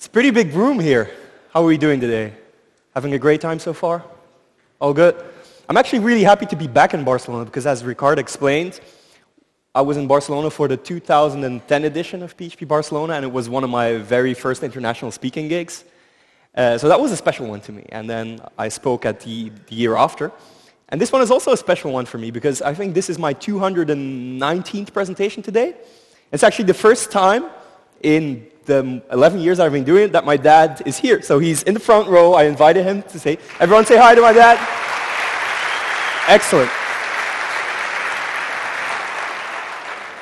It's a pretty big room here. How are we doing today? Having a great time so far? All good? I'm actually really happy to be back in Barcelona because as Ricard explained, I was in Barcelona for the 2010 edition of PHP Barcelona, and it was one of my very first international speaking gigs. So that was a special one to me. And then I spoke at the year after. And this one is also a special one for me because I think this is my 219th presentation today. It's actually the first time in the 11 years I've been doing it that my dad is here. So he's in the front row. I invited him to say, everyone say hi to my dad. Excellent.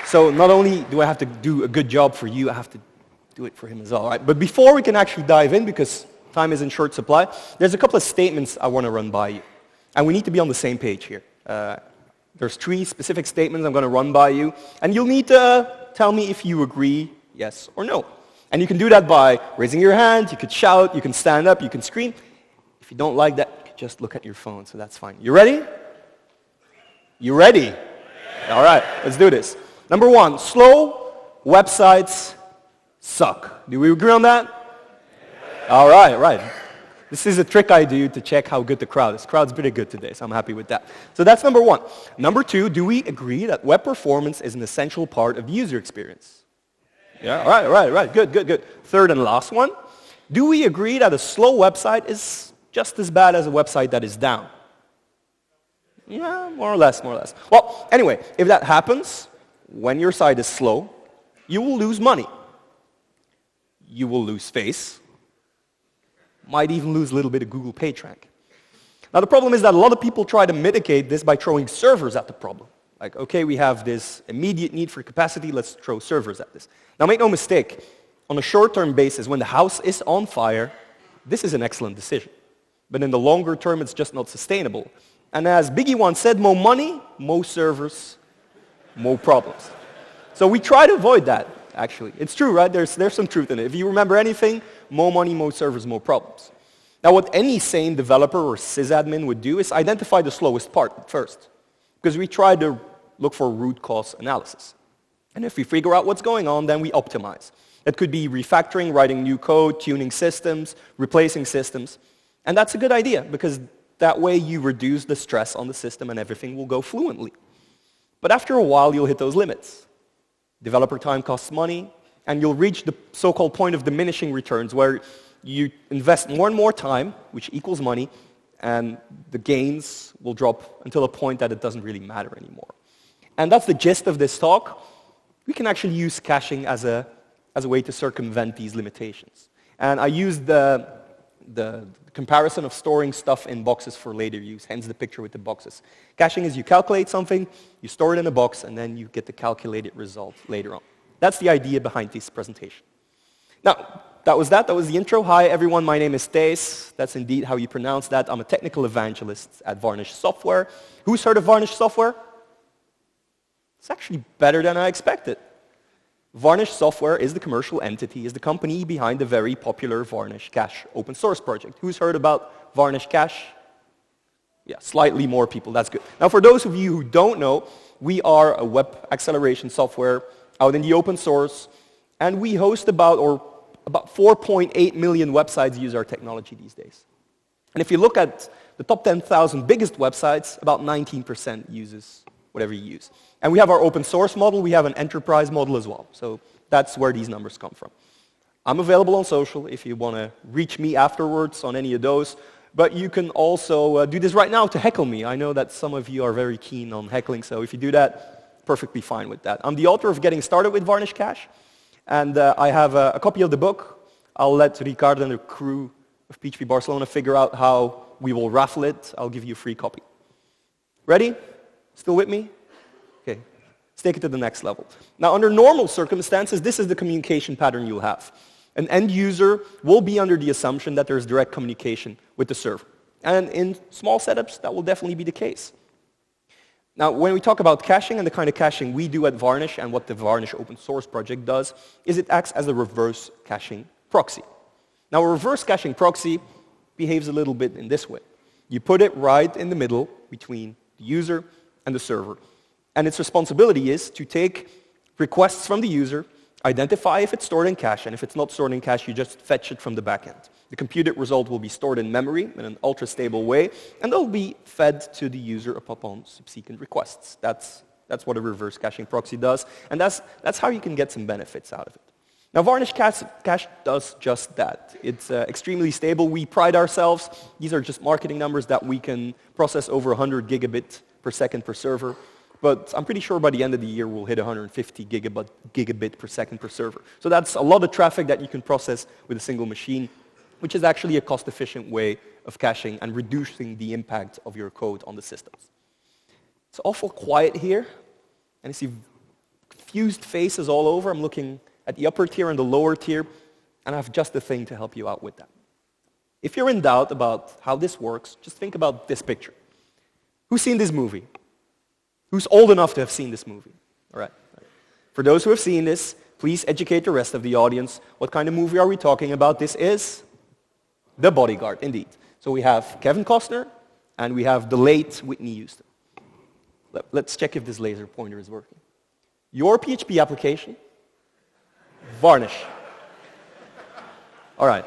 So not only do I have to do a good job for you, I have to do it for him as well, right? But before we can actually dive in, because time is in short supply, there's a couple of statements I want to run by you. And we need to be on the same page here. There's 3 specific statements I'm going to run by you, and you'll need to tell me if you agree, yes or no. And you can do that by raising your hand, you could shout, you can stand up, you can scream. If you don't like that, you can just look at your phone, so that's fine. You ready? You ready? Yeah. All right, let's do this. Number 1, slow websites suck. Do we agree on that? Yeah. All right, right. This is a trick I do to check how good the crowd is. The crowd's pretty good today, so I'm happy with that. So that's number 1. Number 2, do we agree that web performance is an essential part of the user experience? Yeah, right. Good. Third and last one, do we agree that a slow website is just as bad as a website that is down? Yeah, more or less. Well, anyway, if that happens, when your site is slow, you will lose money. You will lose space. Might even lose a little bit of Google PageRank. Now the problem is that a lot of people try to mitigate this by throwing servers at the problem. Like, okay, we have this immediate need for capacity, let's throw servers at this. Now make no mistake, on a short-term basis, when the house is on fire, this is an excellent decision. But in the longer term, it's just not sustainable. And as Biggie once said, more money, more servers, more problems. So we try to avoid that, actually. It's true, right? There's some truth in it. If you remember anything, more money, more servers, more problems. Now what any sane developer or sysadmin would do is identify the slowest part first. Because we try to look for root cause analysis. And if we figure out what's going on, then we optimize. It could be refactoring, writing new code, tuning systems, replacing systems. And that's a good idea, because that way you reduce the stress on the system and everything will go fluently. But after a while, you'll hit those limits. Developer time costs money, and you'll reach the so-called point of diminishing returns, where you invest more and more time, which equals money, and the gains will drop until a point that it doesn't really matter anymore. And that's the gist of this talk. We can actually use caching as a way to circumvent these limitations. And I used the comparison of storing stuff in boxes for later use, hence the picture with the boxes. Caching is you calculate something, you store it in a box, and then you get the calculated result later on. That's the idea behind this presentation. Now, that was the intro. Hi everyone, my name is Thijs. That's indeed how you pronounce that. I'm a technical evangelist at Varnish Software. Who's heard of Varnish Software? It's actually better than I expected. Varnish Software is the commercial entity, is the company behind the very popular Varnish Cache open source project. Who's heard about Varnish Cache? Yeah, slightly more people, that's good. Now for those of you who don't know, we are a web acceleration software out in the open source, and we host about 4.8 million websites use our technology these days. And if you look at the top 10,000 biggest websites, about 19% uses whatever you use. And we have our open source model, we have an enterprise model as well. So that's where these numbers come from. I'm available on social if you want to reach me afterwards on any of those. But you can also do this right now to heckle me. I know that some of you are very keen on heckling, so if you do that, perfectly fine with that. I'm the author of Getting Started with Varnish Cache, and I have a copy of the book. I'll let Ricard and the crew of PHP Barcelona figure out how we will raffle it. I'll give you a free copy. Ready? Still with me? Okay. Let's take it to the next level. Now, under normal circumstances, this is the communication pattern you'll have. An end user will be under the assumption that there's direct communication with the server. And in small setups, that will definitely be the case. Now, when we talk about caching and the kind of caching we do at Varnish and what the Varnish open source project does, is it acts as a reverse caching proxy. Now, a reverse caching proxy behaves a little bit in this way. You put it right in the middle between the user and the server. And its responsibility is to take requests from the user Identify if it's stored in cache, and if it's not stored in cache, you just fetch it from the backend. The computed result will be stored in memory in an ultra-stable way, and they'll be fed to the user upon subsequent requests. That's what a reverse caching proxy does, and that's how you can get some benefits out of it. Now, Varnish Cache does just that. It's extremely stable. We pride ourselves. These are just marketing numbers that we can process over 100 gigabit per second per server. But I'm pretty sure by the end of the year, we'll hit 150 gigabit per second per server. So that's a lot of traffic that you can process with a single machine, which is actually a cost-efficient way of caching and reducing the impact of your code on the systems. It's awful quiet here, and I see confused faces all over. I'm looking at the upper tier and the lower tier, and I have just the thing to help you out with that. If you're in doubt about how this works, just think about this picture. Who's seen this movie? Who's old enough to have seen this movie? All right. For those who have seen this, please educate the rest of the audience. What kind of movie are we talking about? This is The Bodyguard, indeed. So we have Kevin Costner, and we have the late Whitney Houston. Let's check if this laser pointer is working. Your PHP application, Varnish. All right.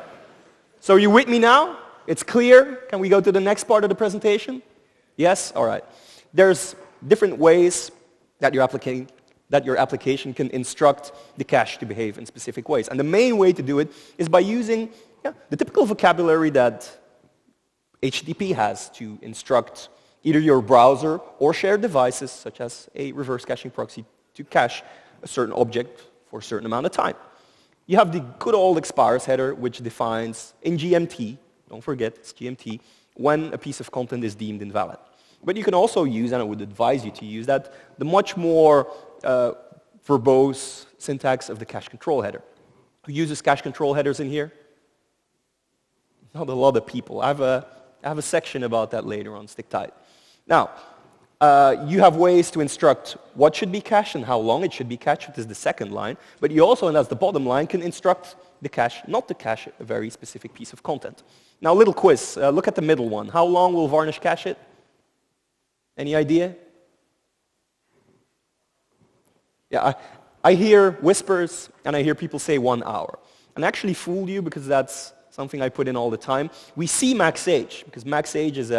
So are you with me now? It's clear. Can we go to the next part of the presentation? Yes? All right. There's different ways that your application can instruct the cache to behave in specific ways. And the main way to do it is by using the typical vocabulary that HTTP has to instruct either your browser or shared devices, such as a reverse caching proxy, to cache a certain object for a certain amount of time. You have the good old expires header, which defines in GMT, don't forget, it's GMT, when a piece of content is deemed invalid. But you can also use, and I would advise you to use that, the much more verbose syntax of the cache control header. Who uses cache control headers in here? Not a lot of people. I have a section about that later on, stick tight. Now, you have ways to instruct what should be cached and how long it should be cached, which is the second line. But you also, and that's the bottom line, can instruct the cache not to cache a very specific piece of content. Now, a little quiz. Look at the middle one. How long will Varnish cache it? Any idea? Yeah, I hear whispers, and I hear people say 1 hour. And I actually fooled you because that's something I put in all the time. We see max age, because max age is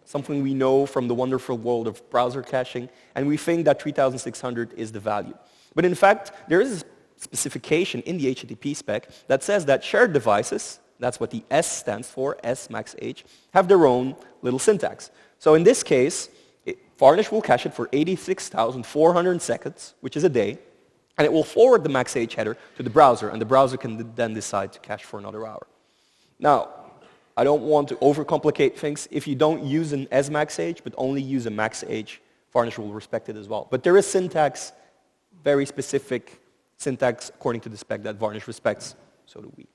something we know from the wonderful world of browser caching, and we think that 3600 is the value. But in fact, there is a specification in the HTTP spec that says that shared devices, that's what the S stands for, S max age, have their own little syntax. So in this case, Varnish will cache it for 86,400 seconds, which is a day, and it will forward the max age header to the browser, and the browser can then decide to cache for another hour. Now, I don't want to overcomplicate things. If you don't use an smax age, but only use a max age, Varnish will respect it as well. But there is syntax, very specific syntax according to the spec that Varnish respects, so do we.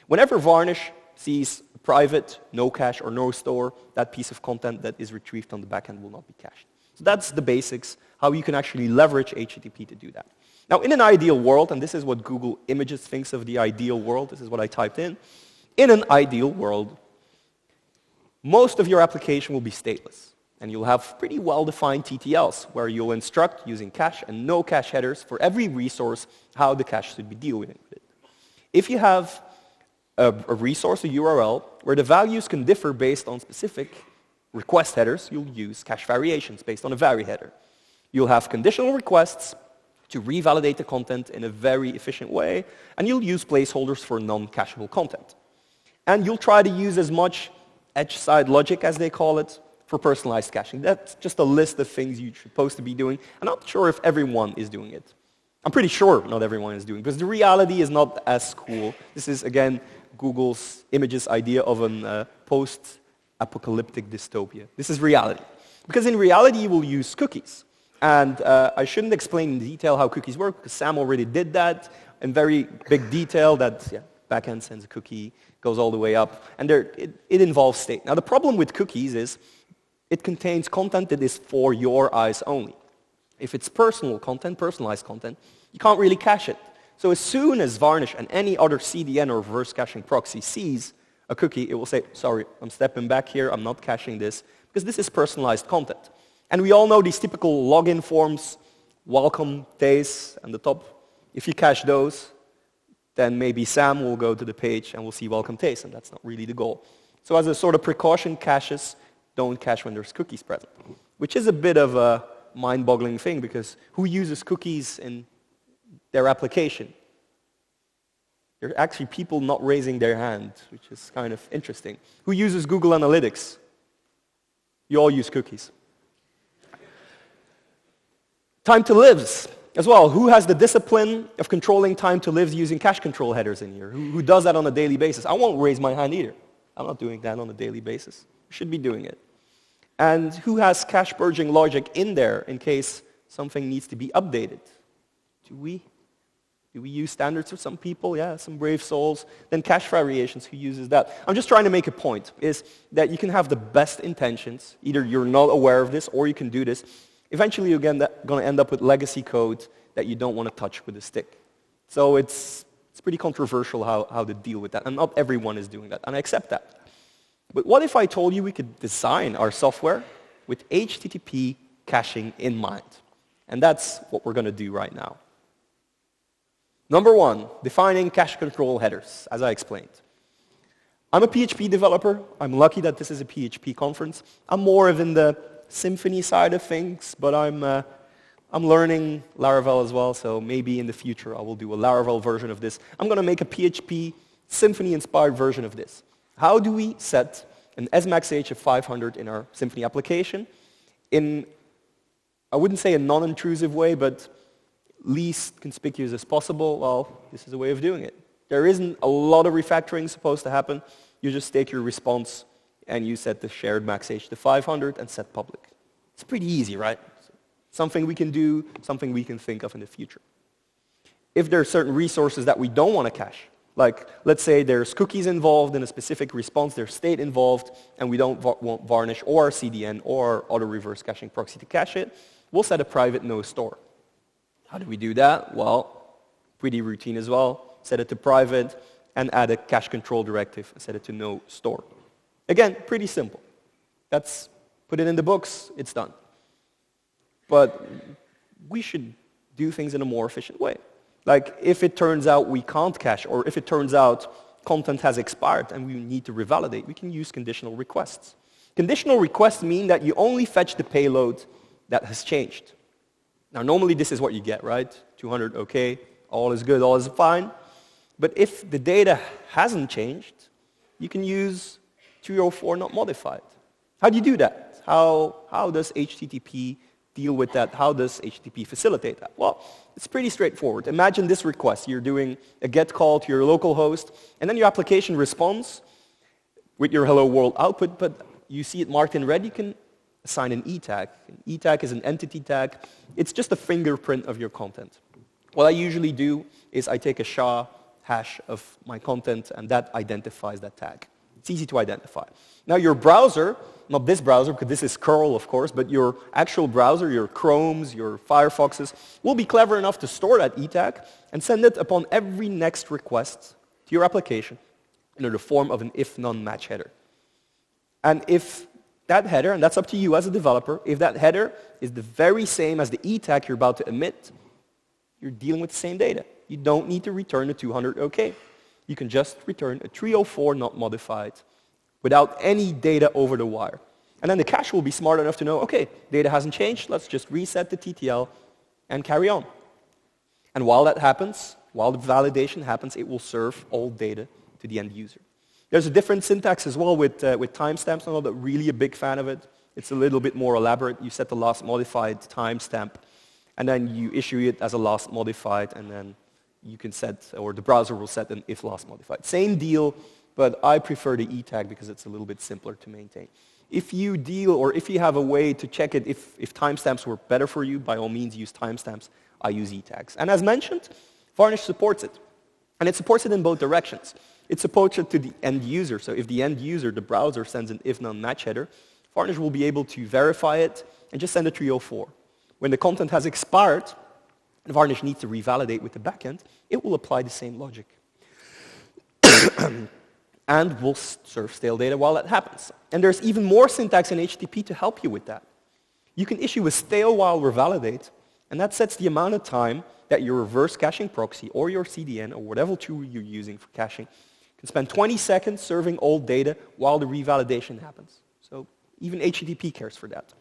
Whenever Varnish sees a private, no cache or no store, that piece of content that is retrieved on the backend will not be cached. So that's the basics, how you can actually leverage HTTP to do that. Now, in an ideal world, and this is what Google Images thinks of the ideal world, this is what I typed in an ideal world, most of your application will be stateless, and you'll have pretty well-defined TTLs where you'll instruct using cache and no cache headers for every resource how the cache should be dealing with it. If you have a resource, a URL, where the values can differ based on specific request headers, you'll use cache variations based on a vary header. You'll have conditional requests to revalidate the content in a very efficient way, and you'll use placeholders for non-cacheable content. And you'll try to use as much edge-side logic, as they call it, for personalized caching. That's just a list of things you're supposed to be doing. I'm not sure if everyone is doing it. I'm pretty sure not everyone is doing it, because the reality is not as cool. This is, again, Google's Images idea of a post-apocalyptic dystopia. This is reality. Because in reality, you will use cookies. And I shouldn't explain in detail how cookies work, because Sam already did that in very big detail, that backend sends a cookie, goes all the way up, and it involves state. Now, the problem with cookies is it contains content that is for your eyes only. If it's personal content, personalized content, you can't really cache it. So as soon as Varnish and any other CDN or reverse caching proxy sees a cookie, it will say, sorry, I'm stepping back here, I'm not caching this, because this is personalized content. And we all know these typical login forms, welcome, Thijs, and the top If you cache those, then maybe Sam will go to the page and we'll see welcome taste, and that's not really the goal. So as a sort of precaution, caches don't cache when there's cookies present, which is a bit of a mind-boggling thing, because who uses cookies in their application? There are actually people not raising their hand, which is kind of interesting. Who uses Google Analytics? You all use cookies. Time to lives as well. Who has the discipline of controlling time to lives using cache control headers in here? Who does that on a daily basis? I won't raise my hand either. I'm not doing that on a daily basis. You should be doing it. And who has cache purging logic in there in case something needs to be updated? Do we? Do we use standards for some people? Yeah, some brave souls. Then cache variations, who uses that? I'm just trying to make a point, is that you can have the best intentions. Either you're not aware of this or you can do this. Eventually you're going to end up with legacy code that you don't want to touch with a stick. So it's pretty controversial how to deal with that. And not everyone is doing that, and I accept that. But what if I told you we could design our software with HTTP caching in mind? And that's what we're going to do right now. Number one, defining cache control headers, as I explained. I'm a PHP developer. I'm lucky that this is a PHP conference. I'm more of in the Symfony side of things, but I'm learning Laravel as well, so maybe in the future I will do a Laravel version of this. I'm going to make a PHP Symfony-inspired version of this. How do we set an SMAX-H of 500 in our Symfony application in, I wouldn't say a non-intrusive way, but least conspicuous as possible? Well, this is a way of doing it. There isn't a lot of refactoring supposed to happen. You just take your response and you set the shared max-H to 500 and set public. It's pretty easy, right? Something we can do, something we can think of in the future. If there are certain resources that we don't want to cache, like let's say there's cookies involved in a specific response, there's state involved, and we don't want Varnish or CDN or auto reverse caching proxy to cache it, we'll set a private no store. How do we do that? Well, pretty routine as well. Set it to private and add a cache control directive and set it to no store. Again, pretty simple. That's put it in the books, it's done. But we should do things in a more efficient way. Like if it turns out we can't cache, or if it turns out content has expired and we need to revalidate, we can use conditional requests. Conditional requests mean that you only fetch the payload that has changed. Now, normally this is what you get, right? 200, okay, all is good, all is fine. But if the data hasn't changed, you can use 304 not modified. How do you do that? How does HTTP deal with that? How does HTTP facilitate that? Well, it's pretty straightforward. Imagine this request. You're doing a GET call to your local host, and then your application responds with your hello world output, but you see it marked in red, you can assign an E tag. An E tag is an entity tag. It's just a fingerprint of your content. What I usually do is I take a SHA hash of my content, and that identifies that tag. It's easy to identify. Now your browser, not this browser, because this is curl, of course, but your actual browser, your Chromes, your Firefoxes, will be clever enough to store that E tag and send it upon every next request to your application under the form of an if-none match header. And if that header, and that's up to you as a developer, if that header is the very same as the E tag you're about to emit, you're dealing with the same data. You don't need to return a 200 OK. You can just return a 304 not modified without any data over the wire. And then the cache will be smart enough to know, okay, data hasn't changed, let's just reset the TTL and carry on. And while that happens, while the validation happens, it will serve all data to the end user. There's a different syntax as well with timestamps. I'm not really a big fan of it. It's a little bit more elaborate. You set the last modified timestamp, and then you issue it as a last modified, and then you can set, or the browser will set an if last modified. Same deal, but I prefer the E tag because it's a little bit simpler to maintain. If you deal, or if you have a way to check it if timestamps were better for you, by all means use timestamps. I use E tags. And as mentioned, Varnish supports it. And it supports it in both directions. It supports it to the end user. So if the end user, the browser, sends an if-none match header, Varnish will be able to verify it and just send a 304. When the content has expired, and Varnish needs to revalidate with the backend, it will apply the same logic. And will serve stale data while that happens. And there's even more syntax in HTTP to help you with that. You can issue a stale while revalidate And that sets the amount of time that your reverse caching proxy or your CDN or whatever tool you're using for caching can spend 20 seconds serving old data while the revalidation happens. So even HTTP cares for that.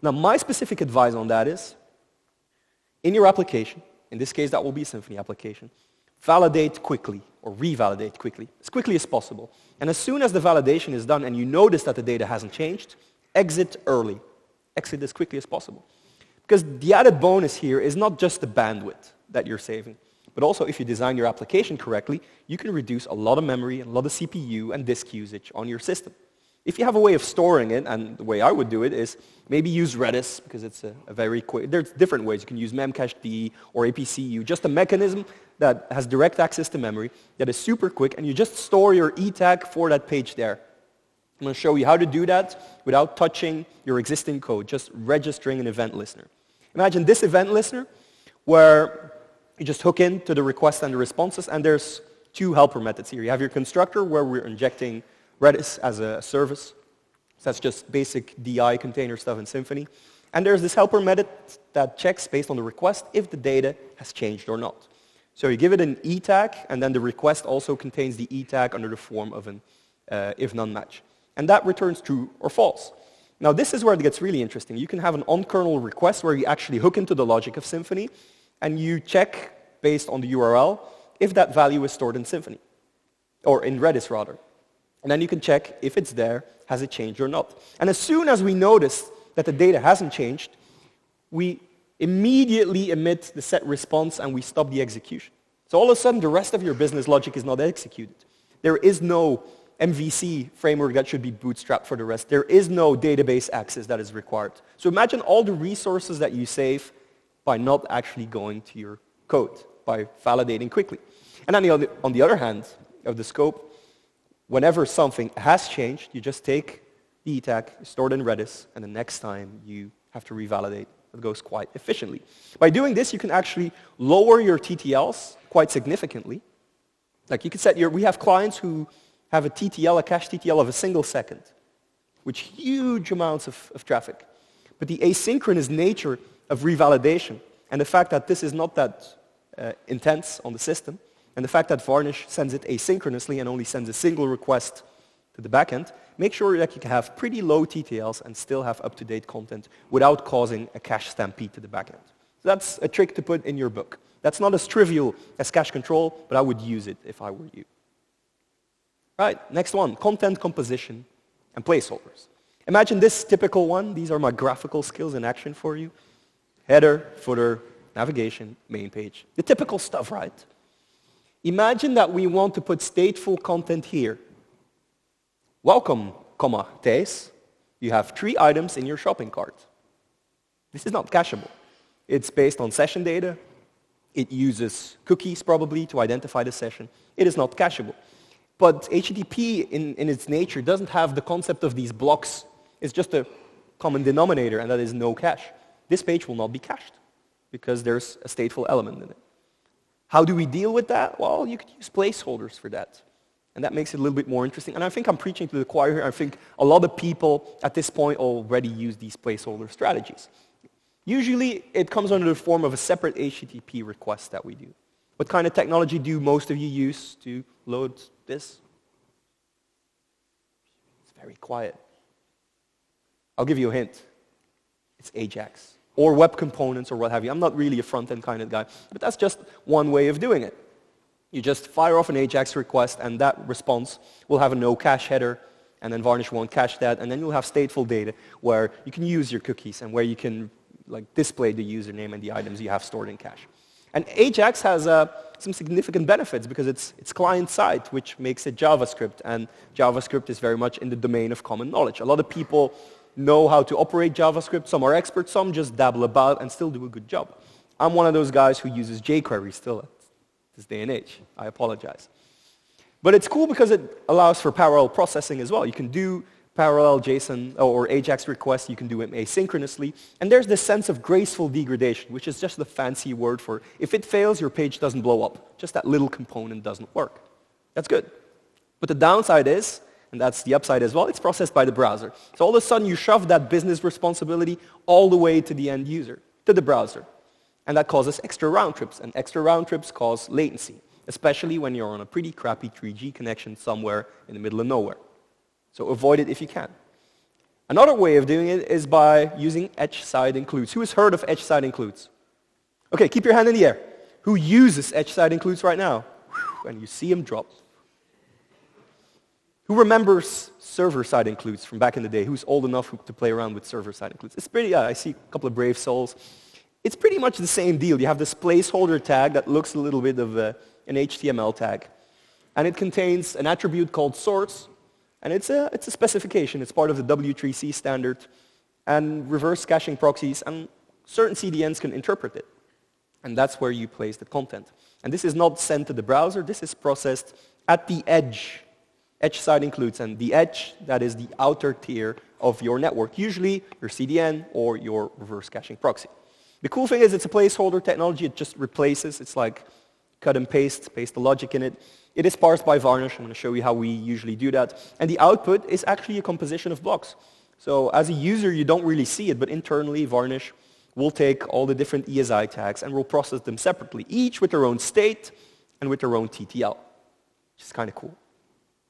Now, my specific advice on that is, in your application, in this case that will be a Symfony application, validate quickly or revalidate quickly as possible. And as soon as the validation is done and you notice that the data hasn't changed, exit early. Exit as quickly as possible. Because the added bonus here is not just the bandwidth that you're saving, but also if you design your application correctly, you can reduce a lot of memory and a lot of CPU and disk usage on your system. If you have a way of storing it, and the way I would do it is maybe use Redis, because it's a very quick, there's different ways. You can use memcached or APCU, just a mechanism that has direct access to memory that is super quick, and you just store your E tag for that page there. I'm going to show you how to do that without touching your existing code, just registering an event listener. Imagine this event listener where you just hook into the request and the responses, and there's two helper methods here. You have your constructor where we're injecting Redis as a service. So that's just basic DI container stuff in Symfony. And there's this helper method that checks based on the request if the data has changed or not. So you give it an E tag, and then the request also contains the E tag under the form of an if none match. And that returns true or false. Now this is where it gets really interesting. You can have an on-kernel request where you actually hook into the logic of Symfony, and you check based on the URL if that value is stored in Symfony, or in Redis rather. And then you can check if it's there, has it changed or not. And as soon as we notice that the data hasn't changed, we immediately emit the set response and we stop the execution. So all of a sudden the rest of your business logic is not executed. There is no MVC framework that should be bootstrapped for the rest. There is no database access that is required. So imagine all the resources that you save by not actually going to your code, by validating quickly. And then on the other hand of the scope, whenever something has changed, you just take the E tag, store it in Redis, and the next time you have to revalidate. It goes quite efficiently. By doing this, you can actually lower your TTLs quite significantly. Like you can set we have clients who have a TTL, a cache TTL of a single second, which huge amounts of traffic. But the asynchronous nature of revalidation and the fact that this is not that intense on the system, and the fact that Varnish sends it asynchronously and only sends a single request to the backend, make sure that you can have pretty low TTLs and still have up-to-date content without causing a cache stampede to the backend. So that's a trick to put in your book. That's not as trivial as cache control, but I would use it if I were you. Right, next one, content composition and placeholders. Imagine this typical one. These are my graphical skills in action for you. Header, footer, navigation, main page. The typical stuff, right? Imagine that we want to put stateful content here. Welcome, Thijs. You have 3 items in your shopping cart. This is not cacheable. It's based on session data. It uses cookies probably to identify the session. It is not cacheable. But HTTP in its nature doesn't have the concept of these blocks. It's just a common denominator, and that is no cache. This page will not be cached because there's a stateful element in it. How do we deal with that? Well, you could use placeholders for that. And that makes it a little bit more interesting. And I think I'm preaching to the choir here. I think a lot of people at this point already use these placeholder strategies. Usually, it comes under the form of a separate HTTP request that we do. What kind of technology do most of you use to load this? It's very quiet. I'll give you a hint. It's Ajax or web components or what have you. I'm not really a front-end kind of guy, but that's just one way of doing it. You just fire off an Ajax request, and that response will have a no cache header, and then Varnish won't cache that, and then you'll have stateful data where you can use your cookies and where you can display the username and the items you have stored in cache. And Ajax has some significant benefits because it's client-side, which makes it JavaScript, and JavaScript is very much in the domain of common knowledge. A lot of people know how to operate JavaScript. Some are experts, some just dabble about and still do a good job. I'm one of those guys who uses jQuery still at this day and age. I apologize. But it's cool because it allows for parallel processing as well. You can do parallel JSON or Ajax requests. You can do them asynchronously. And there's this sense of graceful degradation, which is just the fancy word for if it fails, your page doesn't blow up. Just that little component doesn't work. That's good. But the downside is, and that's the upside as well, it's processed by the browser. So all of a sudden you shove that business responsibility all the way to the end user, to the browser. And that causes extra round trips, and extra round trips cause latency, especially when you're on a pretty crappy 3G connection somewhere in the middle of nowhere. So avoid it if you can. Another way of doing it is by using edge-side includes. Who has heard of edge-side includes? Okay, keep your hand in the air. Who uses edge-side includes right now? Whew, and you see them drop. Who remembers server-side includes from back in the day? Who's old enough to play around with server-side includes? It's pretty, I see a couple of brave souls. It's pretty much the same deal. You have this placeholder tag that looks a little bit of an HTML tag. And it contains an attribute called source. And it's a specification. It's part of the W3C standard. And reverse caching proxies and certain CDNs can interpret it. And that's where you place the content. And this is not sent to the browser. This is processed at the edge. Edge-side includes. And the edge, that is the outer tier of your network. Usually your CDN or your reverse caching proxy. The cool thing is it's a placeholder technology. It just replaces. It's like cut and paste the logic in it. It is parsed by Varnish. I'm going to show you how we usually do that. And the output is actually a composition of blocks. So as a user, you don't really see it, but internally, Varnish will take all the different ESI tags and will process them separately, each with their own state and with their own TTL, which is kind of cool.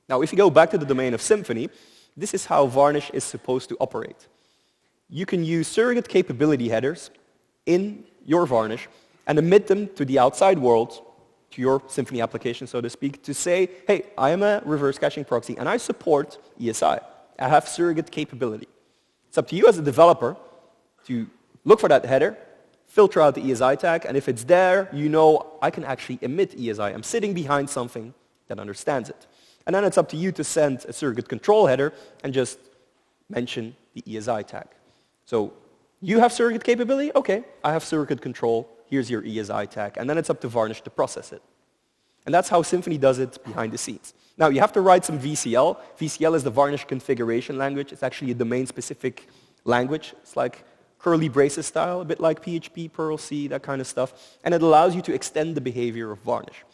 Now, if you go back to the domain of Symfony, this is how Varnish is supposed to operate. You can use surrogate capability headers in your Varnish and emit them to the outside world, to your Symfony application, so to speak, to say, hey, I am a reverse caching proxy and I support ESI. I have surrogate capability. It's up to you as a developer to look for that header, filter out the ESI tag, and if it's there, you know I can actually emit ESI. I'm sitting behind something that understands it. And then it's up to you to send a surrogate control header and just mention the ESI tag. So you have surrogate capability? Okay, I have surrogate control. Here's your ESI tag. And then it's up to Varnish to process it. And that's how Symfony does it behind the scenes. Now, you have to write some VCL. VCL is the Varnish configuration language. It's actually a domain-specific language. It's like curly braces style, a bit like PHP, Perl, C, that kind of stuff. And it allows you to extend the behavior of Varnish.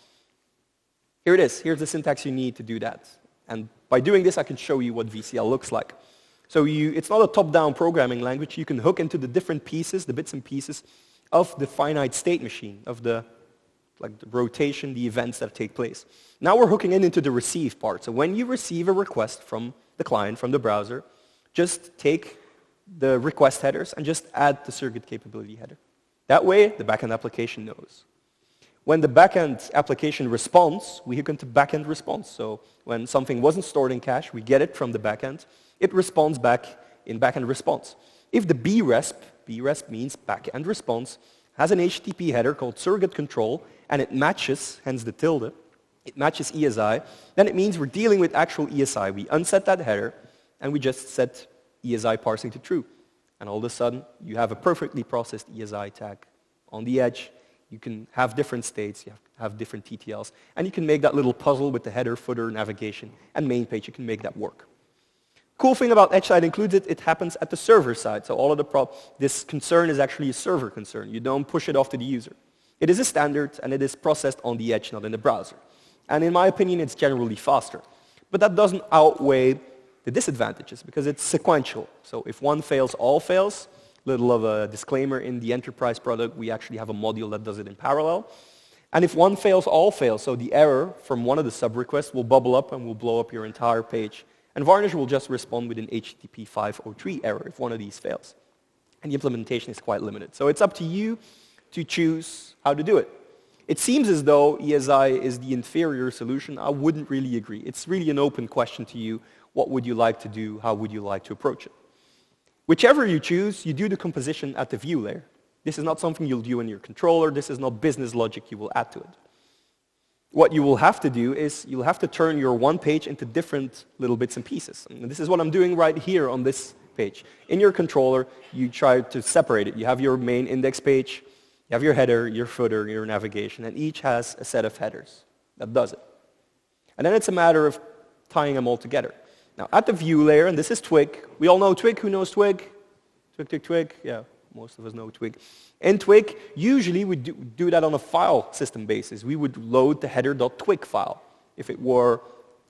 Here it is. Here's the syntax you need to do that. And by doing this, I can show you what VCL looks like. So it's not a top-down programming language. You can hook into the different pieces, the bits and pieces, of the finite state machine, of the rotation, the events that take place. Now we're hooking into the receive part. So when you receive a request from the client, from the browser, just take the request headers and just add the surrogate capability header. That way, the backend application knows. When the backend application responds, we hook into backend response. So when something wasn't stored in cache, we get it from the backend. It responds back in backend response. If the BRESP means backend response, has an HTTP header called surrogate control, and it matches, hence the tilde, it matches ESI, then it means we're dealing with actual ESI. We unset that header, and we just set ESI parsing to true. And all of a sudden, you have a perfectly processed ESI tag on the edge. You can have different states, you have different TTLs, and you can make that little puzzle with the header, footer, navigation, and main page. You can make that work. Cool thing about edge-side includes it happens at the server side. So all of this concern is actually a server concern. You don't push it off to the user. It is a standard, and it is processed on the edge, not in the browser. And in my opinion, it's generally faster. But that doesn't outweigh the disadvantages, because it's sequential. So if one fails, all fails. Little of a disclaimer, in the enterprise product, we actually have a module that does it in parallel. And if one fails, all fails. So the error from one of the sub-requests will bubble up and will blow up your entire page. And Varnish will just respond with an HTTP 503 error if one of these fails. And the implementation is quite limited. So it's up to you to choose how to do it. It seems as though ESI is the inferior solution. I wouldn't really agree. It's really an open question to you. What would you like to do? How would you like to approach it? Whichever you choose, you do the composition at the view layer. This is not something you'll do in your controller. This is not business logic you will add to it. What you will have to do is you'll have to turn your one page into different little bits and pieces. And this is what I'm doing right here on this page. In your controller, you try to separate it. You have your main index page, you have your header, your footer, your navigation, and each has a set of headers that does it. And then it's a matter of tying them all together. Now, at the view layer, and this is Twig. We all know Twig. Who knows Twig? Twig. Yeah, most of us know Twig. In Twig, usually we do that on a file system basis. We would load the header.twig file if it were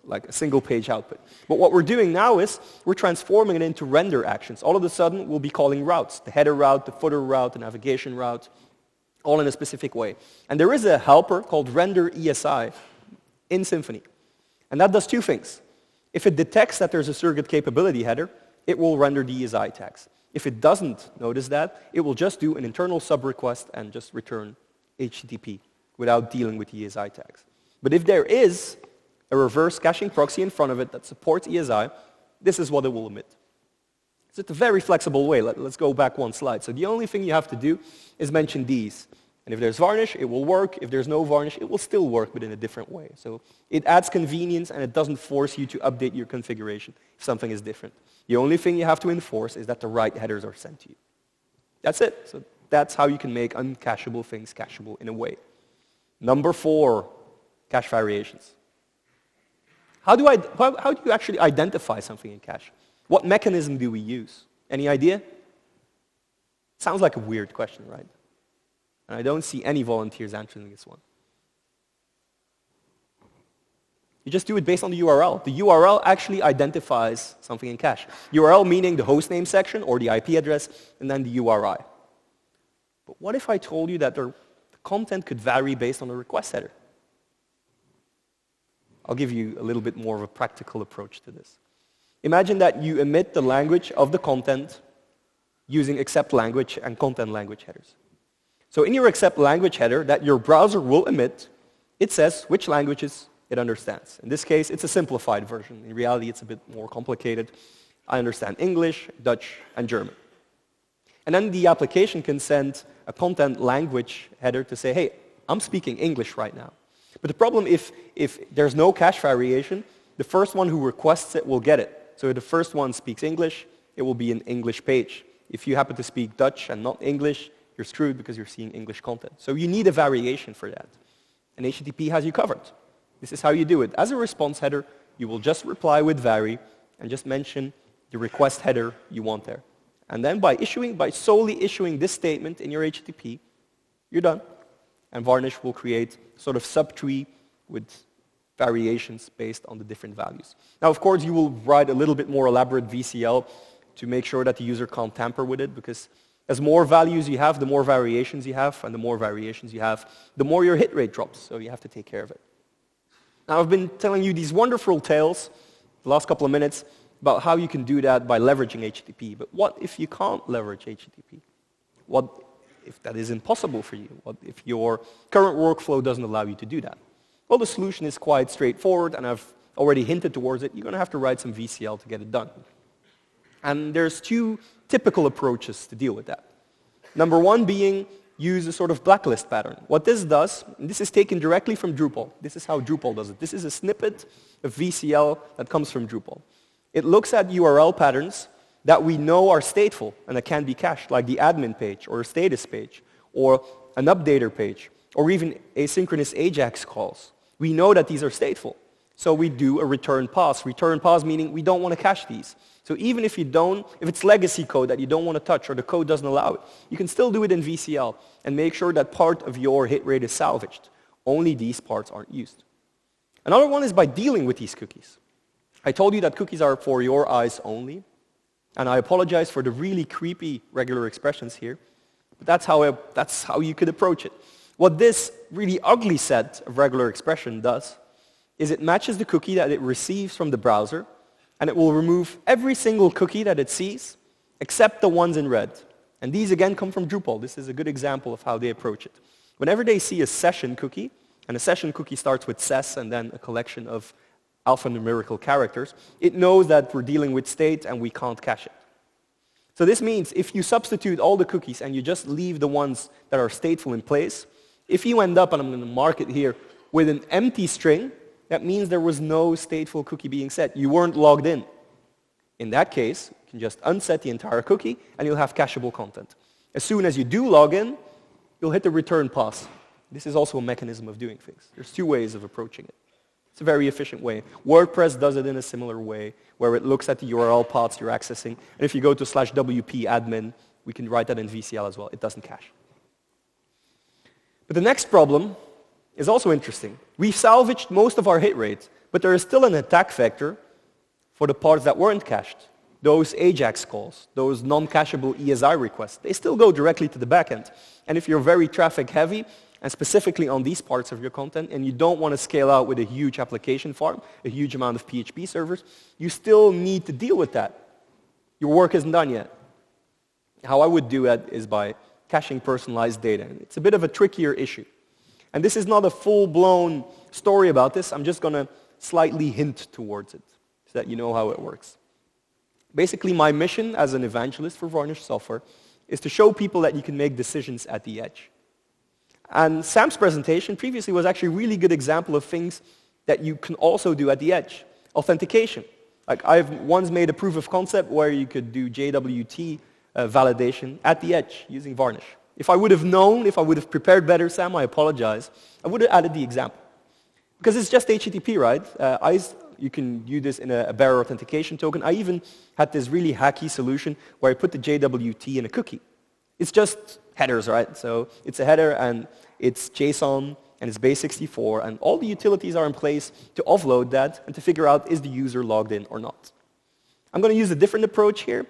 like a single page output. But what we're doing now is we're transforming it into render actions. All of a sudden, we'll be calling routes. The header route, the footer route, the navigation route. all in a specific way. And there is a helper called render ESI in Symfony. And that does two things. If it detects that there's a surrogate capability header, it will render the ESI tags. If it doesn't notice that, it will just do an internal sub-request and just return HTTP without dealing with the ESI tags. But if there is a reverse caching proxy in front of it that supports ESI, this is what it will emit. So it's a very flexible way. Let's go back one slide. So the only thing you have to do is mention these. And if there's varnish, it will work. If there's no varnish, it will still work, but in a different way. So it adds convenience, and it doesn't force you to update your configuration if something is different. The only thing you have to enforce is that the right headers are sent to you. That's it. So that's how you can make uncacheable things cacheable in a way. Number 4, cache variations. How do you actually identify something in cache? What mechanism do we use? Any idea? Sounds like a weird question, right? And I don't see any volunteers answering this one. You just do it based on the URL. The URL actually identifies something in cache. URL meaning the hostname section or the IP address, and then the URI. But what if I told you that the content could vary based on the request header? I'll give you a little bit more of a practical approach to this. Imagine that you emit the language of the content using accept language and content language headers. So in your accept language header that your browser will emit, it says which languages it understands. In this case, it's a simplified version. In reality, it's a bit more complicated. I understand English, Dutch, and German. And then the application can send a content language header to say, hey, I'm speaking English right now. But the problem, if there's no cache variation, the first one who requests it will get it. So if the first one speaks English, it will be an English page. If you happen to speak Dutch and not English, you're screwed because you're seeing English content. So you need a variation for that. And HTTP has you covered. This is how you do it. As a response header, you will just reply with vary and just mention the request header you want there. And then by solely issuing this statement in your HTTP, you're done. And Varnish will create sort of subtree with variations based on the different values. Now, of course, you will write a little bit more elaborate VCL to make sure that the user can't tamper with it, because as more values you have, the more variations you have, and the more variations you have, the more your hit rate drops, so you have to take care of it. Now, I've been telling you these wonderful tales the last couple of minutes about how you can do that by leveraging HTTP, but what if you can't leverage HTTP? What if that is impossible for you? What if your current workflow doesn't allow you to do that? Well, the solution is quite straightforward, and I've already hinted towards it. You're going to have to write some VCL to get it done. And there's 2 typical approaches to deal with that. Number 1 being use a sort of blacklist pattern. What this does, and this is taken directly from Drupal. This is how Drupal does it. This is a snippet of VCL that comes from Drupal. It looks at URL patterns that we know are stateful and that can be cached, like the admin page or a status page or an updater page or even asynchronous AJAX calls. We know that these are stateful. So we do a return pass. Return pass meaning we don't want to cache these. So even if it's legacy code that you don't want to touch or the code doesn't allow it, you can still do it in VCL and make sure that part of your hit rate is salvaged. Only these parts aren't used. Another one is by dealing with these cookies. I told you that cookies are for your eyes only, and I apologize for the really creepy regular expressions here, but that's how you could approach it. What this really ugly set of regular expression does is it matches the cookie that it receives from the browser, and it will remove every single cookie that it sees except the ones in red. And these again come from Drupal. This is a good example of how they approach it. Whenever they see a session cookie, and a session cookie starts with ses and then a collection of alphanumerical characters, it knows that we're dealing with state and we can't cache it. So this means if you substitute all the cookies and you just leave the ones that are stateful in place, if you end up, and I'm going to mark it here, with an empty string, that means there was no stateful cookie being set. You weren't logged in. In that case, you can just unset the entire cookie and you'll have cacheable content. As soon as you do log in, you'll hit the return pass. This is also a mechanism of doing things. There's 2 ways of approaching it. It's a very efficient way. WordPress does it in a similar way, where it looks at the URL paths you're accessing. And if you go to /wp admin, we can write that in VCL as well. It doesn't cache. But the next problem is also interesting. We've salvaged most of our hit rate, but there is still an attack vector for the parts that weren't cached. those AJAX calls, those non-cacheable ESI requests, they still go directly to the backend. And if you're very traffic heavy, and specifically on these parts of your content, and you don't want to scale out with a huge application farm, a huge amount of PHP servers, you still need to deal with that. Your work isn't done yet. How I would do it is by caching personalized data. It's a bit of a trickier issue. And this is not a full-blown story about this. I'm just going to slightly hint towards it so that you know how it works. Basically, my mission as an evangelist for Varnish software is to show people that you can make decisions at the edge. And Sam's presentation previously was actually a really good example of things that you can also do at the edge. Authentication. Like I've once made a proof of concept where you could do JWT validation at the edge using Varnish. If I would have known, if I would have prepared better, Sam, I apologize, I would have added the example. Because it's just HTTP, right? You can do this in a bearer authentication token. I even had this really hacky solution where I put the JWT in a cookie. It's just headers, right? So it's a header and it's JSON and it's base64 and all the utilities are in place to offload that and to figure out is the user logged in or not. I'm going to use a different approach here.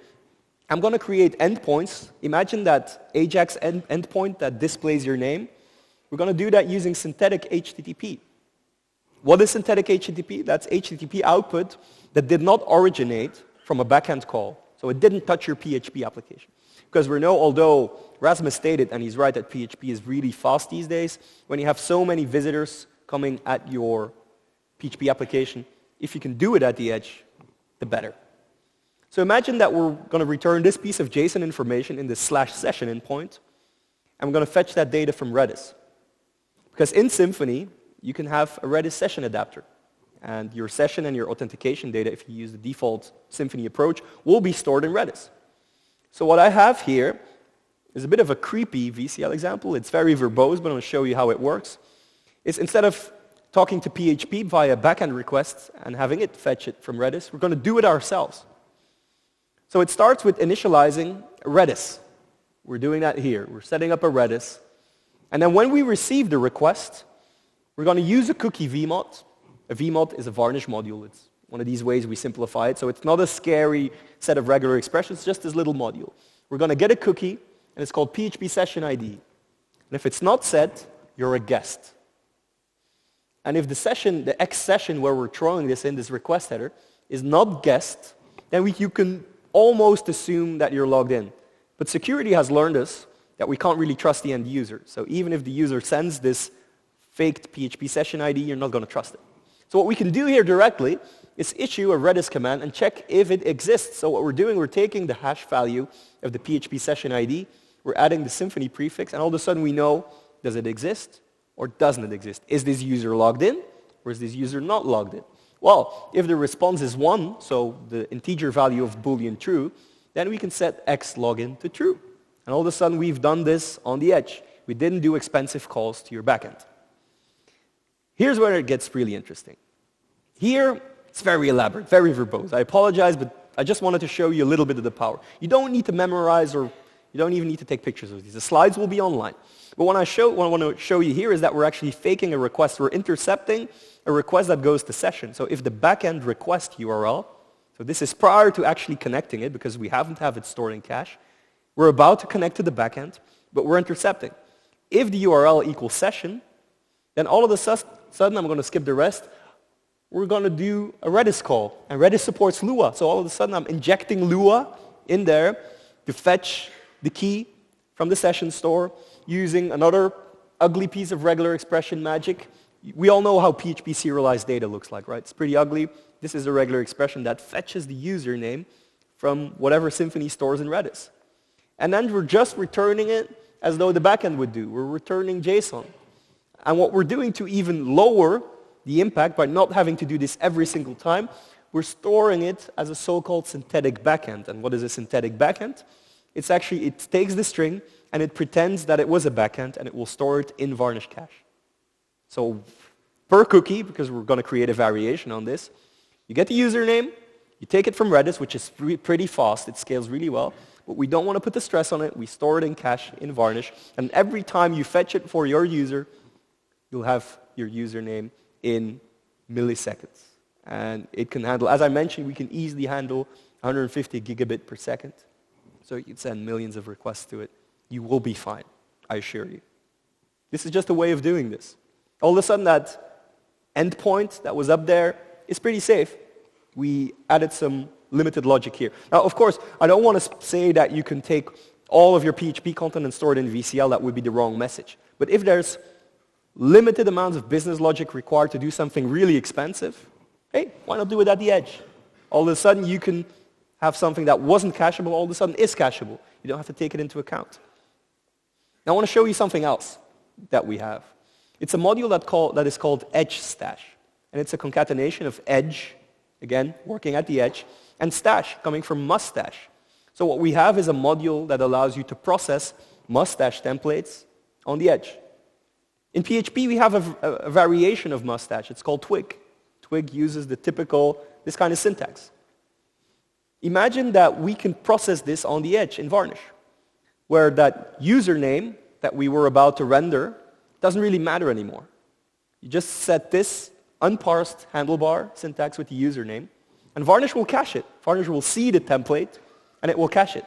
I'm going to create endpoints. Imagine that AJAX endpoint that displays your name. We're going to do that using synthetic HTTP. What is synthetic HTTP? That's HTTP output that did not originate from a backend call. So it didn't touch your PHP application. Because we know, although Rasmus stated, and he's right, that PHP is really fast these days, when you have so many visitors coming at your PHP application, if you can do it at the edge, the better. So imagine that we're going to return this piece of JSON information in the /session endpoint, and we're going to fetch that data from Redis. Because in Symfony, you can have a Redis session adapter. And your session and your authentication data, if you use the default Symfony approach, will be stored in Redis. So what I have here is a bit of a creepy VCL example. It's very verbose, but I'm going to show you how it works. It's instead of talking to PHP via backend requests and having it fetch it from Redis, we're going to do it ourselves. So it starts with initializing Redis. We're doing that here. We're setting up a Redis. And then when we receive the request, we're going to use a cookie vmod. A vmod is a Varnish module. It's one of these ways we simplify it. So it's not a scary set of regular expressions, just this little module. We're going to get a cookie, and it's called PHP session ID. And if it's not set, you're a guest. And if the session, the X session where we're throwing this in, this request header, is not guest, then you can almost assume that you're logged in. But security has learned us that we can't really trust the end user. So even if the user sends this faked PHP session ID, you're not going to trust it. So what we can do here directly is issue a Redis command and check if it exists. So what we're doing, we're taking the hash value of the PHP session ID, we're adding the Symfony prefix, and all of a sudden we know, does it exist or doesn't it exist? Is this user logged in or is this user not logged in? Well, if the response is 1, so the integer value of Boolean true, then we can set X login to true. And all of a sudden we've done this on the edge. We didn't do expensive calls to your backend. Here's where it gets really interesting. Here, it's very elaborate, very verbose. I apologize, but I just wanted to show you a little bit of the power. You don't need to memorize or you don't even need to take pictures of these. The slides will be online. But what I want to show you here is that we're actually faking a request. We're intercepting a request that goes to session. So if the backend request URL, so this is prior to actually connecting it because we haven't have it stored in cache, we're about to connect to the backend, but we're intercepting. If the URL equals session, then all of a sudden, I'm going to skip the rest, we're going to do a Redis call. And Redis supports Lua. So all of a sudden, I'm injecting Lua in there to fetch the key from the session store using another ugly piece of regular expression magic. We all know how PHP serialized data looks like, right? It's pretty ugly. This is a regular expression that fetches the username from whatever Symfony stores in Redis. And then we're just returning it as though the backend would do. We're returning JSON. And what we're doing to even lower the impact by not having to do this every single time, we're storing it as a so-called synthetic backend. And what is a synthetic backend? It's actually, it takes the string and it pretends that it was a backend and it will store it in Varnish cache. So per cookie, because we're going to create a variation on this, you get the username, you take it from Redis, which is pretty fast, it scales really well, but we don't want to put the stress on it, we store it in cache in Varnish, and every time you fetch it for your user, you'll have your username in milliseconds. And it can handle, as I mentioned, we can easily handle 150 gigabit per second. So you can send millions of requests to it. You will be fine, I assure you. This is just a way of doing this. All of a sudden, that endpoint that was up there is pretty safe. We added some limited logic here. Now, of course, I don't want to say that you can take all of your PHP content and store it in VCL. That would be the wrong message. But if there's limited amounts of business logic required to do something really expensive, hey, why not do it at the edge? All of a sudden, you can have something that wasn't cacheable, all of a sudden is cacheable. You don't have to take it into account. Now, I want to show you something else that we have. It's a module that is called edge stash. And it's a concatenation of edge, again, working at the edge, and stash, coming from mustache. So what we have is a module that allows you to process mustache templates on the edge. In PHP, we have a variation of mustache. It's called twig. Twig uses the typical, this kind of syntax. Imagine that we can process this on the edge in Varnish, where that username that we were about to render doesn't really matter anymore. You just set this unparsed handlebar syntax with the username, and Varnish will cache it. Varnish will see the template, and it will cache it.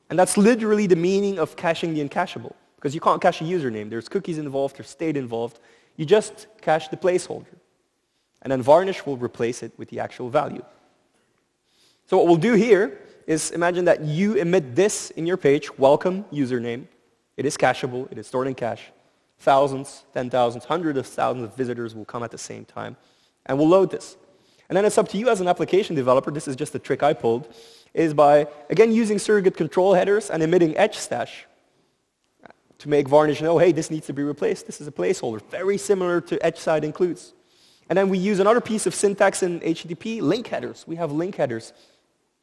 And that's literally the meaning of caching the uncacheable, because you can't cache a username. There's cookies involved, there's state involved. You just cache the placeholder. And then Varnish will replace it with the actual value. So what we'll do here is imagine that you emit this in your page, welcome username. It is cacheable, it is stored in cache. Thousands, 10,000s, hundreds of thousands of visitors will come at the same time, and we'll load this. And then it's up to you as an application developer, this is just a trick I pulled, is by, again, using surrogate control headers and emitting edge stash to make Varnish know, hey, this needs to be replaced. This is a placeholder, very similar to edge side includes. And then we use another piece of syntax in HTTP, link headers. We have link headers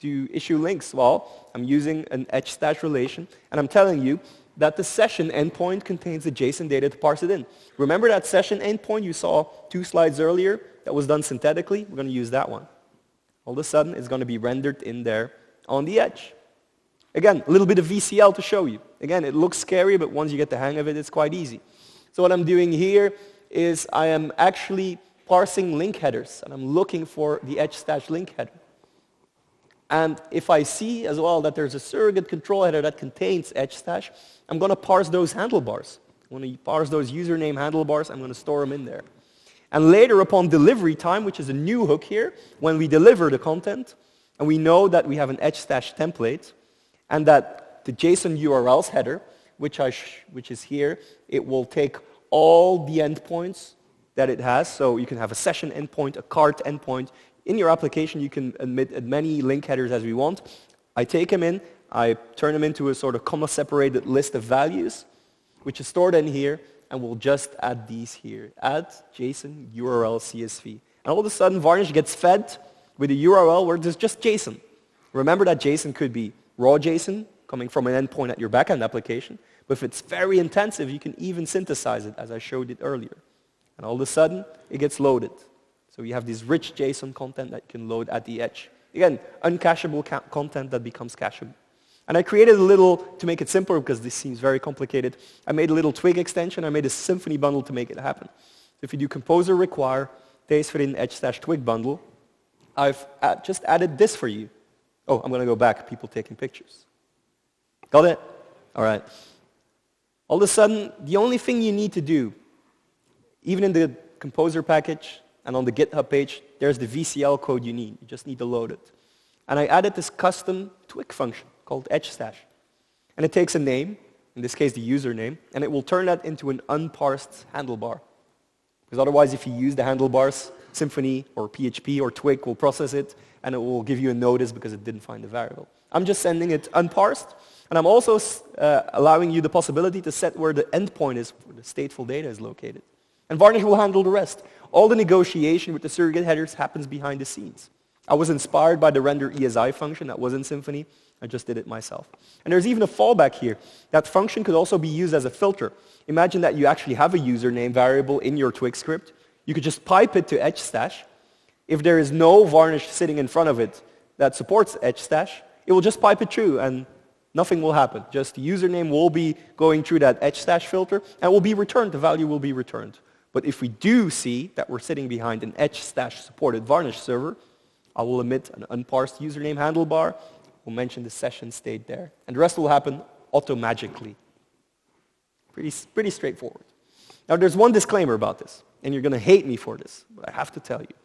to issue links. Well, I'm using an edge stash relation, and I'm telling you that the session endpoint contains the JSON data to parse it in. Remember that session endpoint you saw 2 slides earlier that was done synthetically? We're going to use that one. All of a sudden, it's going to be rendered in there on the edge. Again, a little bit of VCL to show you. Again, it looks scary, but once you get the hang of it, it's quite easy. So what I'm doing here is I am actually parsing link headers, and I'm looking for the edge stash link header. And if I see as well that there's a surrogate control header that contains edge stash, I'm going to parse those handlebars. I'm going to parse those username handlebars. I'm going to store them in there. And later upon delivery time, which is a new hook here, when we deliver the content, and we know that we have an edge stash template, and that the JSON URLs header, which is here, it will take all the endpoints that it has. So you can have a session endpoint, a cart endpoint. In your application, you can admit as many link headers as we want. I take them in, I turn them into a sort of comma-separated list of values, which is stored in here, and we'll just add these here. Add JSON URL CSV. And all of a sudden, Varnish gets fed with a URL where there's just JSON. Remember that JSON could be raw JSON coming from an endpoint at your backend application, but if it's very intensive, you can even synthesize it, as I showed it earlier. And all of a sudden, it gets loaded. So you have this rich JSON content that you can load at the edge. Again, uncacheable content that becomes cacheable. And I created a little, to make it simpler because this seems very complicated, I made a little twig extension. I made a symphony bundle to make it happen. So if you do composer require, Thijs Feryn edge stash twig bundle, I've just added this for you. Oh, I'm going to go back, people taking pictures. Got it? All right. All of a sudden, the only thing you need to do, even in the composer package, and on the GitHub page, there's the VCL code you need. You just need to load it. And I added this custom twig function called edge stash. And it takes a name, in this case the username, and it will turn that into an unparsed handlebar. Because otherwise, if you use the handlebars, Symfony or PHP or Twig will process it, and it will give you a notice because it didn't find the variable. I'm just sending it unparsed, and I'm also allowing you the possibility to set where the endpoint is, where the stateful data is located. And Varnish will handle the rest. All the negotiation with the surrogate headers happens behind the scenes. I was inspired by the render ESI function that was in Symfony. I just did it myself. And there's even a fallback here. That function could also be used as a filter. Imagine that you actually have a username variable in your Twig script. You could just pipe it to edge stash. If there is no Varnish sitting in front of it that supports edge stash, it will just pipe it through and nothing will happen. Just the username will be going through that edge stash filter and will be returned. The value will be returned. But if we do see that we're sitting behind an edge stash supported Varnish server, I will emit an unparsed username handlebar. We'll mention the session state there. And the rest will happen auto-magically. Pretty straightforward. Now, there's one disclaimer about this, and you're going to hate me for this, but I have to tell you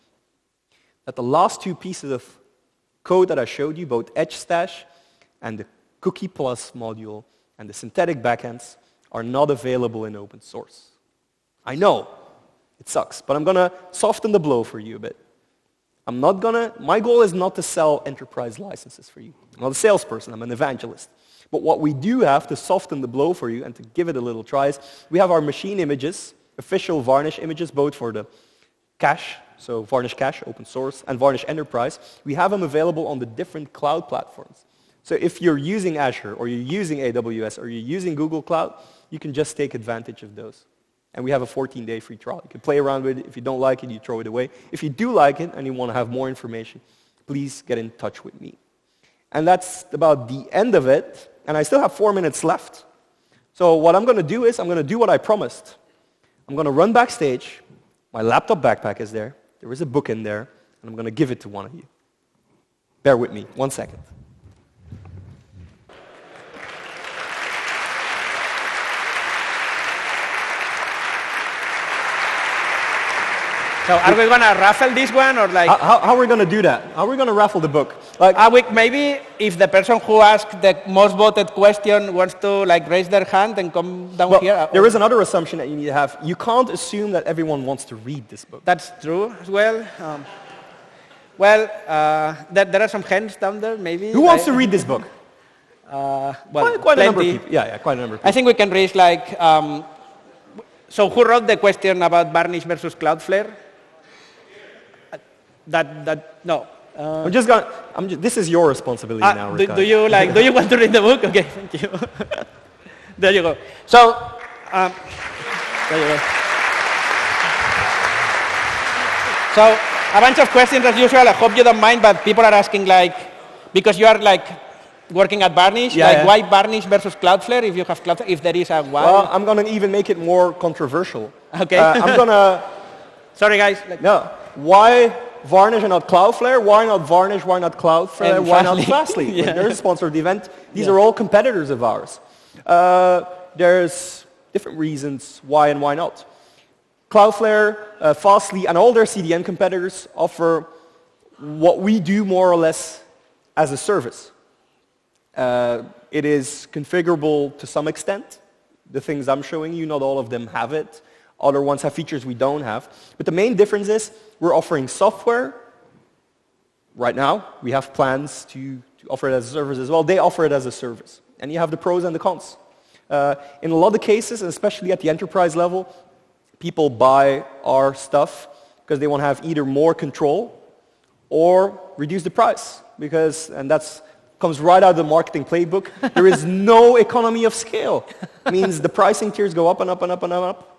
that the last two pieces of code that I showed you, both Edge Stash and the Cookie Plus module and the synthetic backends, are not available in open source. I know, it sucks, but I'm going to soften the blow for you a bit. My goal is not to sell enterprise licenses for you. I'm not a salesperson, I'm an evangelist. But what we do have to soften the blow for you and to give it a little try is we have our machine images, official Varnish images, both for the cache, so Varnish Cache, open source, and Varnish Enterprise. We have them available on the different cloud platforms. So if you're using Azure, or you're using AWS, or you're using Google Cloud, you can just take advantage of those. And we have a 14-day free trial. You can play around with it. If you don't like it, you throw it away. If you do like it and you want to have more information, please get in touch with me. And that's about the end of it. And I still have 4 minutes left. So what I'm going to do is I'm going to do what I promised. I'm going to run backstage. My laptop backpack is there. There is a book in there. And I'm going to give it to one of you. Bear with me. 1 second. So are we going to raffle this one or like? How are we going to do that? How are we going to raffle the book? Like, maybe if the person who asked the most voted question wants to like raise their hand and come down here. There is another assumption that you need to have. You can't assume that everyone wants to read this book. That's true as well. There are some hands down there, maybe. Who wants to read this book? Quite a number of people. Yeah, quite a number of people. I think we can raise like. So who wrote the question about Varnish versus Cloudflare? No. This is your responsibility now, Ricardo. Do you want to read the book? Okay, thank you. There you go. So, there you go. So, a bunch of questions as usual. I hope you don't mind, but people are asking like, because you are like working at Varnish, why Varnish versus Cloudflare if you have Cloudflare, if there is a why? Well, I'm going to even make it more controversial. Okay. I'm going to... Sorry, guys. No. Why Varnish and not Cloudflare? Why not Varnish? Why not Cloudflare? Why not Fastly? Yeah. They're the sponsor of the event. These are all competitors of ours. There's different reasons why and why not. Cloudflare, Fastly, and all their CDN competitors offer what we do more or less as a service. It is configurable to some extent. The things I'm showing you, not all of them have it. Other ones have features we don't have. But the main difference is we're offering software. Right now, we have plans to offer it as a service as well. They offer it as a service. And you have the pros and the cons. In a lot of cases, and especially at the enterprise level, people buy our stuff because they want to have either more control or reduce the price. And that's comes right out of the marketing playbook. There is no economy of scale. It means the pricing tiers go up and up and up and up.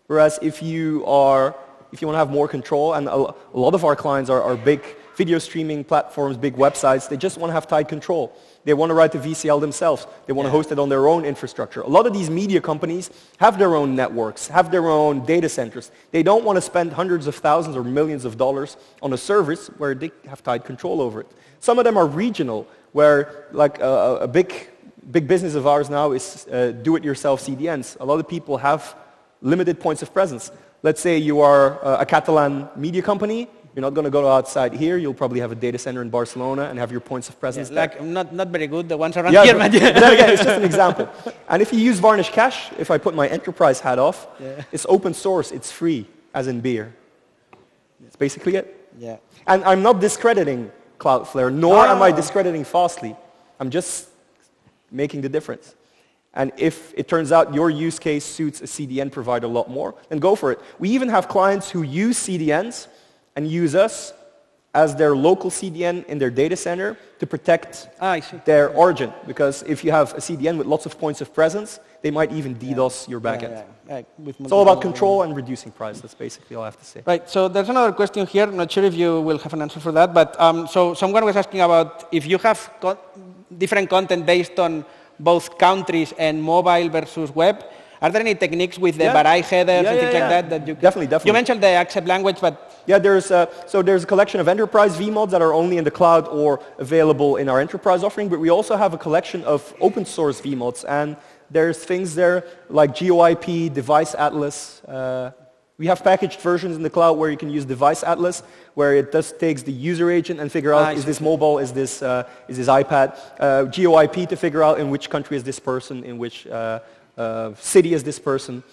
Whereas if you want to have more control, and a lot of our clients are big video streaming platforms, big websites, they just want to have tight control. They want to write the VCL themselves. They want to host it on their own infrastructure. A lot of these media companies have their own networks, have their own data centers. They don't want to spend hundreds of thousands or millions of dollars on a service where they have tight control over it. Some of them are regional, where like a big business of ours now is do-it-yourself CDNs. A lot of people have limited points of presence. Let's say you are a Catalan media company. You're not going to go outside here. You'll probably have a data center in Barcelona and have your points of presence there. Like not very good, the ones around here. But then again, it's just an example. And if you use Varnish Cache, if I put my enterprise hat off, it's open source. It's free, as in beer. That's basically it. Yeah. And I'm not discrediting Cloudflare, nor am I discrediting Fastly. I'm just making the difference. And if it turns out your use case suits a CDN provider a lot more, then go for it. We even have clients who use CDNs and use us as their local CDN in their data center to protect their origin. Because if you have a CDN with lots of points of presence, they might even DDoS your backend. It's all about control and reducing price. That's basically all I have to say. Right, so there's another question here. I'm not sure if you will have an answer for that. But so someone was asking about if you have different content based on both countries and mobile versus web, Are there any techniques with the Varai headers and things like that you definitely. You mentioned the accept language, but there's a collection of enterprise vmods that are only in the cloud or available in our enterprise offering, but we also have a collection of open source vmods, and there's things there like GeoIP, Device Atlas. We have packaged versions in the cloud where you can use Device Atlas, where it just takes the user agent and figure out, is this mobile, is this iPad? GeoIP to figure out in which country is this person, in which city is this person.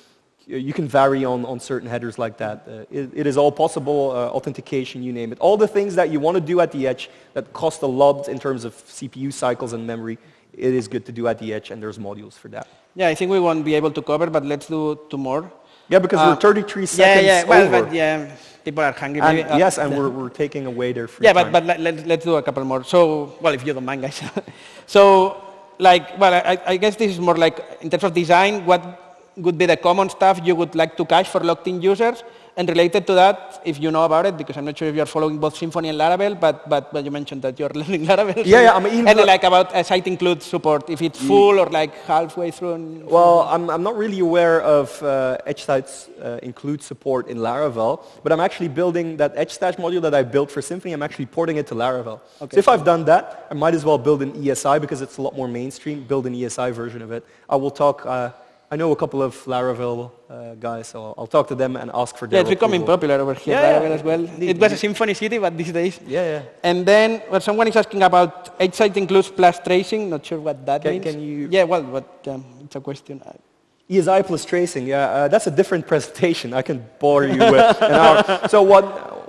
You can vary on certain headers like that. It is all possible, authentication, you name it. All the things that you want to do at the edge that cost a lot in terms of CPU cycles and memory, it is good to do at the edge, and there's modules for that. Yeah, I think we won't be able to cover, but let's do 2 more. Yeah, because we're 33 seconds over. But people are hungry. And, yes, and we're taking away their free time. But let's do a couple more. So, well, if you don't mind, guys. So, I guess this is more like, in terms of design, what would be the common stuff you would like to cache for logged-in users? And related to that, if you know about it, because I'm not sure if you're following both Symfony and Laravel, but you mentioned that you're learning Laravel. Yeah, I mean, and like about site include support, if it's full or like halfway through. Well, I'm not really aware of edge sites include support in Laravel, but I'm actually building that edge stash module that I built for Symfony. I'm actually porting it to Laravel. Okay. So if I've done that, I might as well build an ESI because it's a lot more mainstream. Build an ESI version of it. I will talk. I know a couple of Laravel guys, so I'll talk to them and ask for their it's becoming popular over here, Laravel as well. It was a Symfony city, but these days. Yeah. And then someone is asking about edge site includes plus tracing. Not sure what that means. Can you? Yeah, well, but it's a question. ESI plus tracing, that's a different presentation. I can bore you with an hour.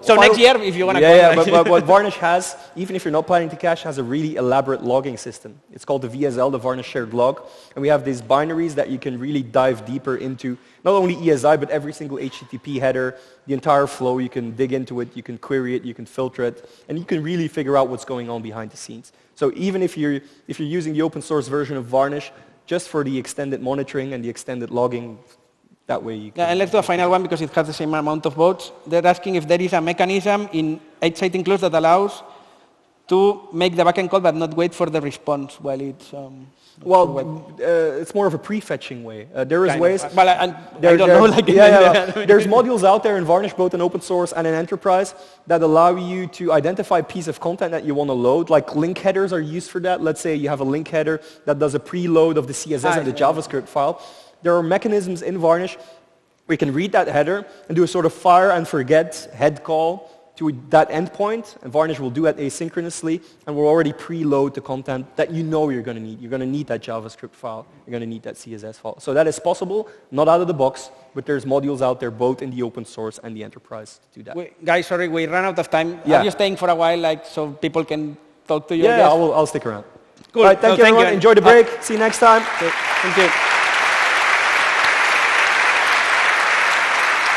So next year, if you want to but what Varnish has, even if you're not planning to cache, has a really elaborate logging system. It's called the VSL, the Varnish shared log. And we have these binaries that you can really dive deeper into, not only ESI, but every single HTTP header, the entire flow. You can dig into it, you can query it, you can filter it, and you can really figure out what's going on behind the scenes. So even if you're using the open source version of Varnish, just for the extended monitoring and the extended logging, that way you can... Yeah, and let's do a final one because it has the same amount of votes. They're asking if there is a mechanism in edge site includes that allows to make the backend call but not wait for the response while it's... it's more of a prefetching way. There is ways... Well, I don't know. There's modules out there in Varnish, both in open source and in enterprise, that allow you to identify a piece of content that you want to load. Like link headers are used for that. Let's say you have a link header that does a preload of the CSS and the JavaScript file. There are mechanisms in Varnish where you can read that header and do a sort of fire and forget head call to that endpoint, and Varnish will do that asynchronously, and will already preload the content that you know you're going to need. You're going to need that JavaScript file. You're going to need that CSS file. So that is possible, not out of the box, but there's modules out there both in the open source and the enterprise to do that. Guys, sorry, we ran out of time. Are you staying for a while, so people can talk to you? Yeah, I'll stick around. Cool. All right, thank you, everyone. Enjoy the break. See you next time. Thank you.